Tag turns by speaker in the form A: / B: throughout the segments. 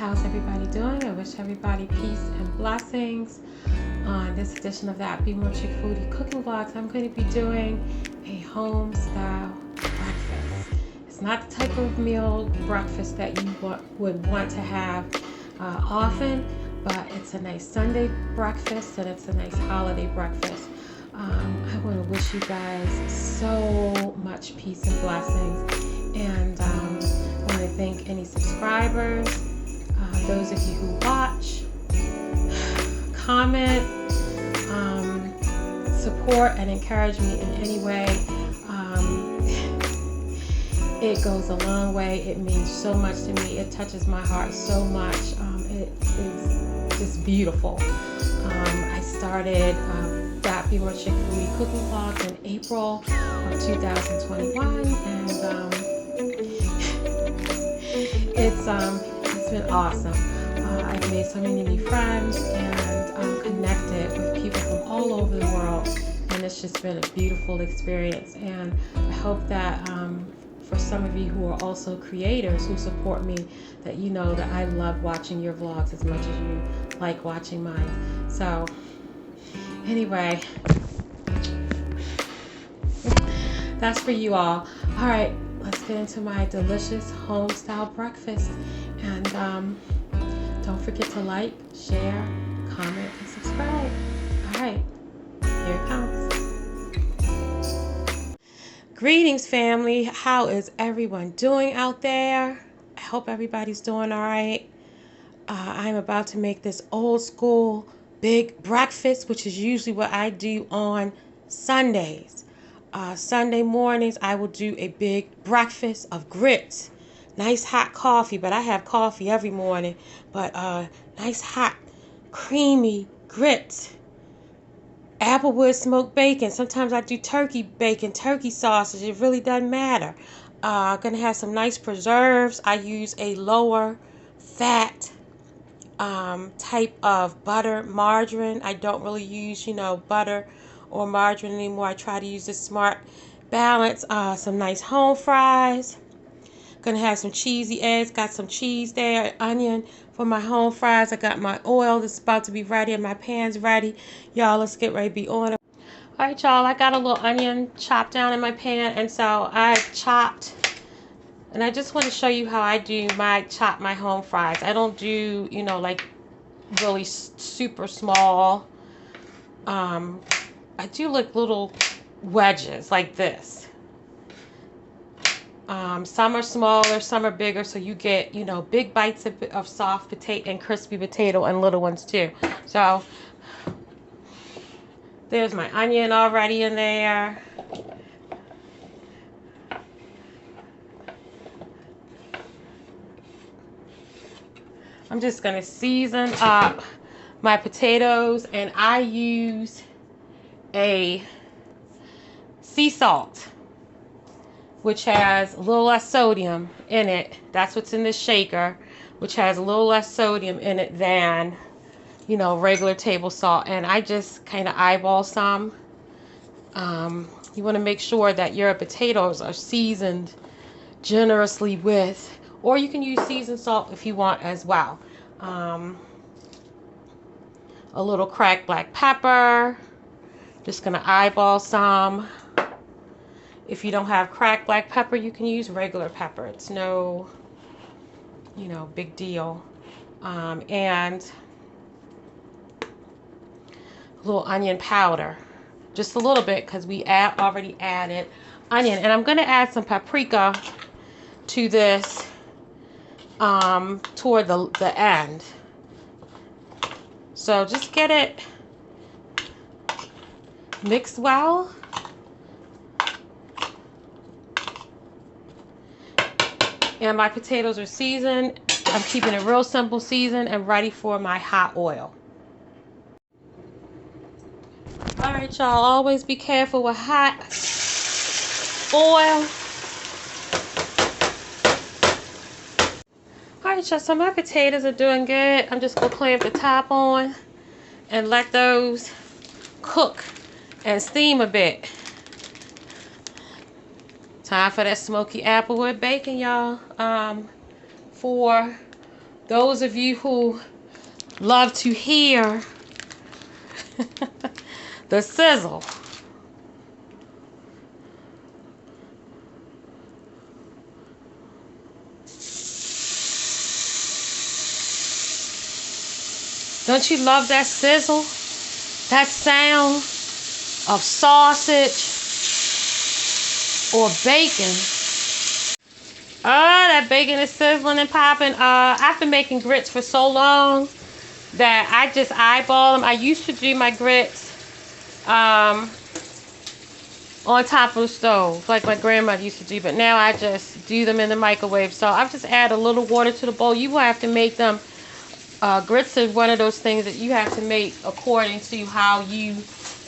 A: how's everybody doing? I wish everybody peace and blessings. On this edition of the Be More Chick Foodie Cooking Vlogs, I'm going to be doing a home style breakfast. It's not the type of meal breakfast that you would want to have often, but it's a nice Sunday breakfast and it's a nice holiday breakfast. I want to wish you guys so much peace and blessings, and I want to thank any subscribers, those of you who watch, comment, support, and encourage me in any way. It goes a long way. It means so much to me. It touches my heart so much. It is just beautiful. I started that Be More Chick Foodie Cooking Vlogs in April of 2021, and it's been awesome. I've made so many new friends and connected with people from all over the world, and it's just been a beautiful experience. And I hope that for some of you who are also creators who support me, that you know that I love watching your vlogs as much as you like watching mine. So anyway, that's for you all. All right, let's get into my delicious home style breakfast. And don't forget to like, share, comment, and subscribe. All right, here it comes. Greetings, family. How is everyone doing out there? I hope everybody's doing all right. I'm about to make this old school big breakfast, which is usually what I do on Sundays. Sunday mornings, I will do a big breakfast of grits. Nice hot coffee, but I have coffee every morning. But nice hot, creamy grits. Applewood smoked bacon. Sometimes I do turkey bacon, turkey sausage. It really doesn't matter. Gonna have some nice preserves. I use a lower fat type of butter, margarine. I don't really use, butter or margarine anymore. I try to use a smart balance. Some nice home fries. Gonna have some cheesy eggs. Got some cheese there, onion for my home fries. I got my oil that's about to be ready and my pan's ready. Y'all, let's get ready to be on it. All right, y'all, I got a little onion chopped down in my pan, and so I chopped, and I just want to show you how I do chop my home fries. I don't do, like really super small. I do like little wedges like this. Some are smaller, some are bigger, so you get, big bites of soft potato and crispy potato, and little ones too. So there's my onion already in there. I'm just going to season up my potatoes, and I use a sea salt, which has a little less sodium in it. That's what's in this shaker, which has a little less sodium in it than, regular table salt. And I just kind of eyeball some. You want to make sure that your potatoes are seasoned generously with, or you can use seasoned salt if you want as well. A little cracked black pepper. Just going to eyeball some. If you don't have cracked black pepper, you can use regular pepper. It's no, big deal. And a little onion powder. Just a little bit, because we already added onion. And I'm going to add some paprika to this toward the end. So just get it mixed well. And my potatoes are seasoned. I'm keeping it real simple, seasoned, and ready for my hot oil. All right, y'all, always be careful with hot oil. All right, y'all, so my potatoes are doing good. I'm just going to clamp the top on and let those cook and steam a bit. Time for that smoky applewood bacon, y'all. For Those of you who love to hear the sizzle. Don't you love that sizzle? That sound of sausage or bacon. Oh, that bacon is sizzling and popping. I've been making grits for so long that I just eyeball them. I used to do my grits on top of the stove, like my grandmother used to do, but now I just do them in the microwave. So I've just add a little water to the bowl. You will have to make them. Grits are one of those things that you have to make according to how you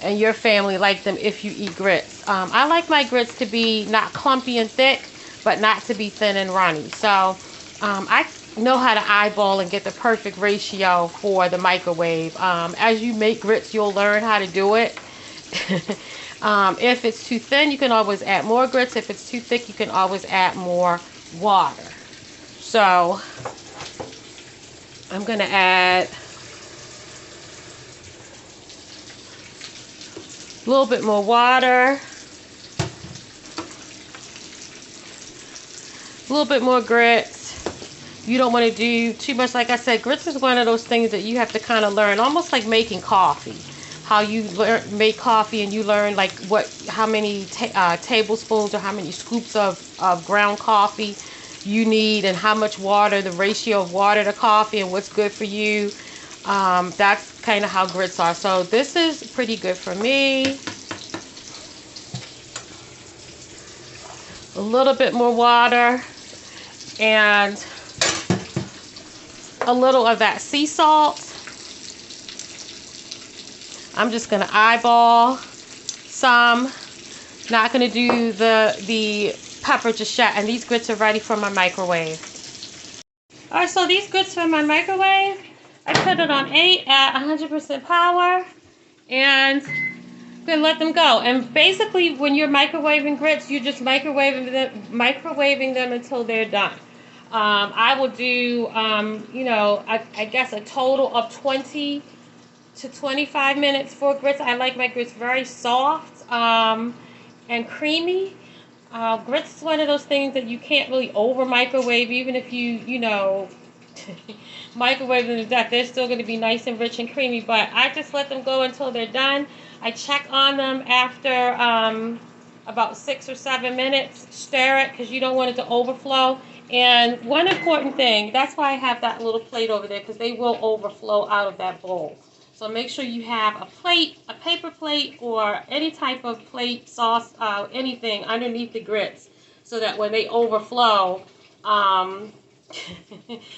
A: and your family like them if you eat grits. I like my grits to be not clumpy and thick, but not to be thin and runny. So I know how to eyeball and get the perfect ratio for the microwave. As you make grits, you'll learn how to do it. If it's too thin, you can always add more grits. If it's too thick, you can always add more water. So I'm going to add a little bit more water, a little bit more grits. You don't want to do too much. Like I said, grits is one of those things that you have to kind of learn, almost like making coffee. How you make coffee and you learn like how many tablespoons or how many scoops of ground coffee you need and how much water, the ratio of water to coffee and what's good for you. That's kind of how grits are. So this is pretty good for me. A little bit more water and a little of that sea salt. I'm just going to eyeball some. Not going to do the pepper just yet. And these grits are ready for my microwave. Alright, so these grits are in my microwave. I put it on 8 at 100% power. And I'm going to let them go. And basically, when you're microwaving grits, you're just microwaving them until they're done. I will do, I guess a total of 20 to 25 minutes for grits. I like my grits very soft and creamy. Grits is one of those things that you can't really over microwave, even if you microwave them to death. They're still going to be nice and rich and creamy, but I just let them go until they're done. I check on them after about 6 or 7 minutes. Stir it because you don't want it to overflow. And one important thing, that's why I have that little plate over there, because they will overflow out of that bowl. So make sure you have a plate, a paper plate, or any type of plate, sauce, anything underneath the grits, so that when they overflow,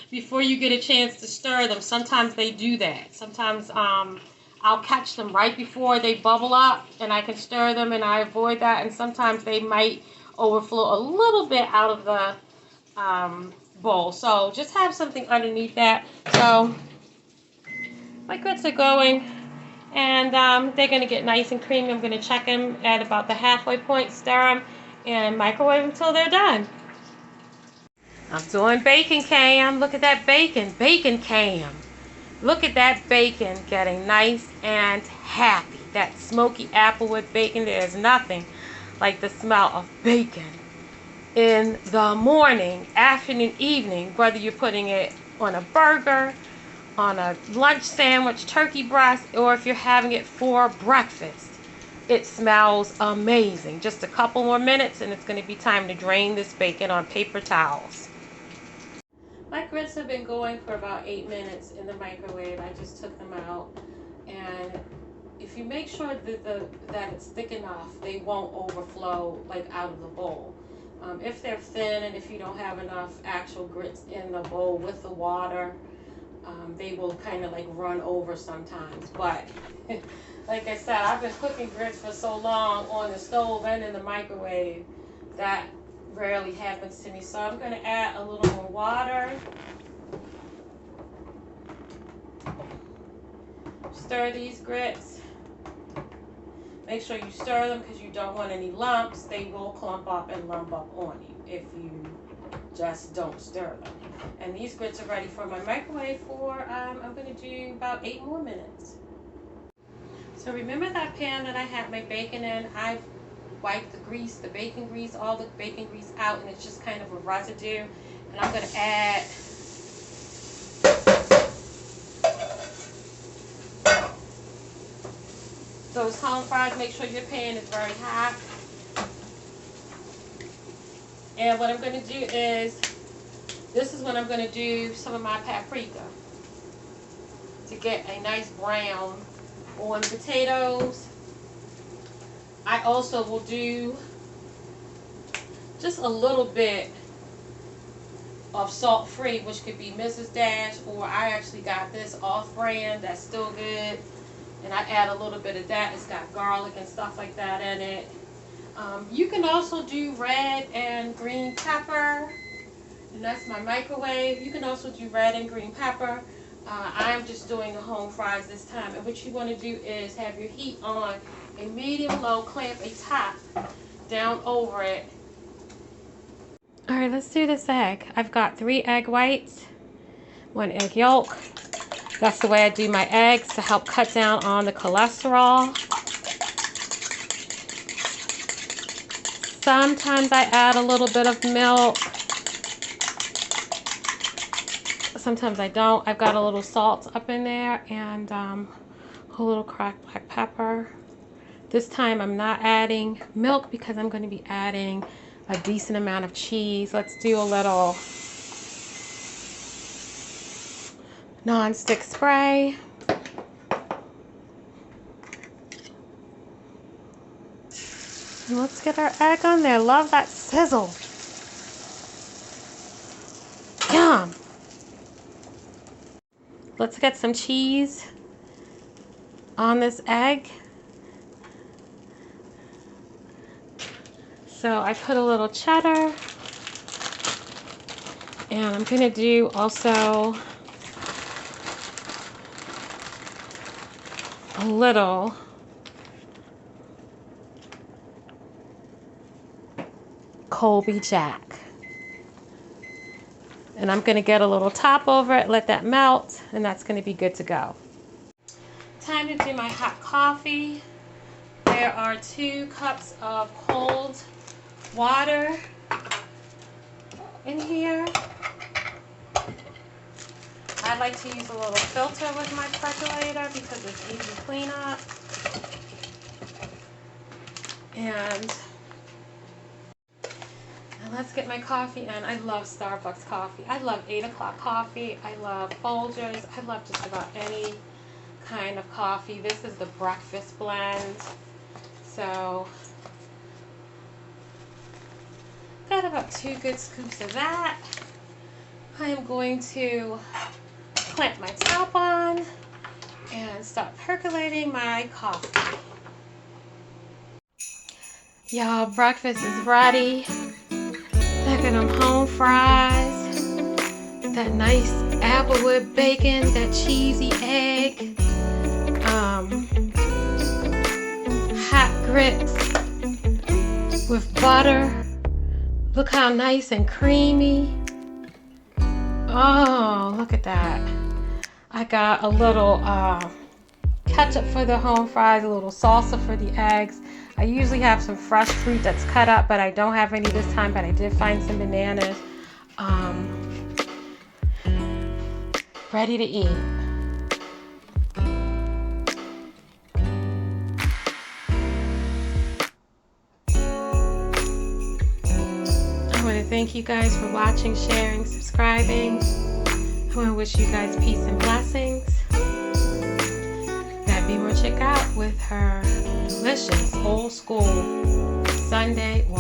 A: before you get a chance to stir them, sometimes they do that. Sometimes I'll catch them right before they bubble up, and I can stir them, and I avoid that. And sometimes they might overflow a little bit out of the bowl. So just have something underneath that. So my grits are going, and they're going to get nice and creamy. I'm going to check them at about the halfway point, stir them, and microwave them until they're done. I'm doing bacon cam. Look at that bacon. Bacon cam. Look at that bacon getting nice and happy. That smoky applewood bacon. There's nothing like the smell of bacon in the morning, afternoon, evening, whether you're putting it on a burger, on a lunch sandwich, turkey breast, or if you're having it for breakfast. It smells amazing. Just a couple more minutes and it's going to be time to drain this bacon on paper towels. My grits have been going for about 8 minutes in the microwave. I just took them out, and if you make sure that it's thick enough, they won't overflow like out of the bowl. If they're thin and if you don't have enough actual grits in the bowl with the water, they will kind of like run over sometimes. But like I said, I've been cooking grits for so long on the stove and in the microwave that rarely happens to me. So I'm going to add a little more water. Stir these grits. Make sure you stir them because you don't want any lumps. They will clump up and lump up on you if you Just don't stir them. And these grits are ready for my microwave for, I'm going to do about 8 more minutes. So remember that pan that I had my bacon in? I've wiped the grease, the bacon grease, all the bacon grease out, and it's just kind of a residue. And I'm going to add those home fries. Make sure your pan is very hot. And what I'm going to do is, this is when I'm going to do some of my paprika to get a nice brown on the potatoes. I also will do just a little bit of salt-free, which could be Mrs. Dash, or I actually got this off-brand that's still good. And I add a little bit of that. It's got garlic and stuff like that in it. You can also do red and green pepper, and that's my microwave. You can also do red and green pepper. I'm just doing the home fries this time. And what you want to do is have your heat on a medium-low, clamp a top down over it. All right, let's do this egg. I've got 3 egg whites, 1 egg yolk. That's the way I do my eggs to help cut down on the cholesterol. Sometimes I add a little bit of milk. Sometimes I don't. I've got a little salt up in there and a little cracked black pepper. This time I'm not adding milk because I'm going to be adding a decent amount of cheese. Let's do a little non-stick spray. And let's get our egg on there. Love that sizzle. Yum. Let's get some cheese on this egg. So I put a little cheddar. And I'm going to do also a little Colby Jack. And I'm going to get a little top over it, let that melt, and that's going to be good to go. Time to do my hot coffee. There are 2 cups of cold water in here. I like to use a little filter with my percolator because it's easy to clean up. And let's get my coffee in. I love Starbucks coffee. I love 8 o'clock coffee. I love Folgers. I love just about any kind of coffee. This is the breakfast blend. So, got about 2 good scoops of that. I am going to clamp my top on and start percolating my coffee. Y'all, breakfast is ready. Look at them home fries, that nice applewood bacon, that cheesy egg, hot grits with butter. Look how nice and creamy. Oh, look at that. I got a little ketchup for the home fries, a little salsa for the eggs. I usually have some fresh fruit that's cut up, but I don't have any this time, but I did find some bananas. Ready to eat. I want to thank you guys for watching, sharing, subscribing. I want to wish you guys peace and blessings. That be more check out with her delicious old school Sunday or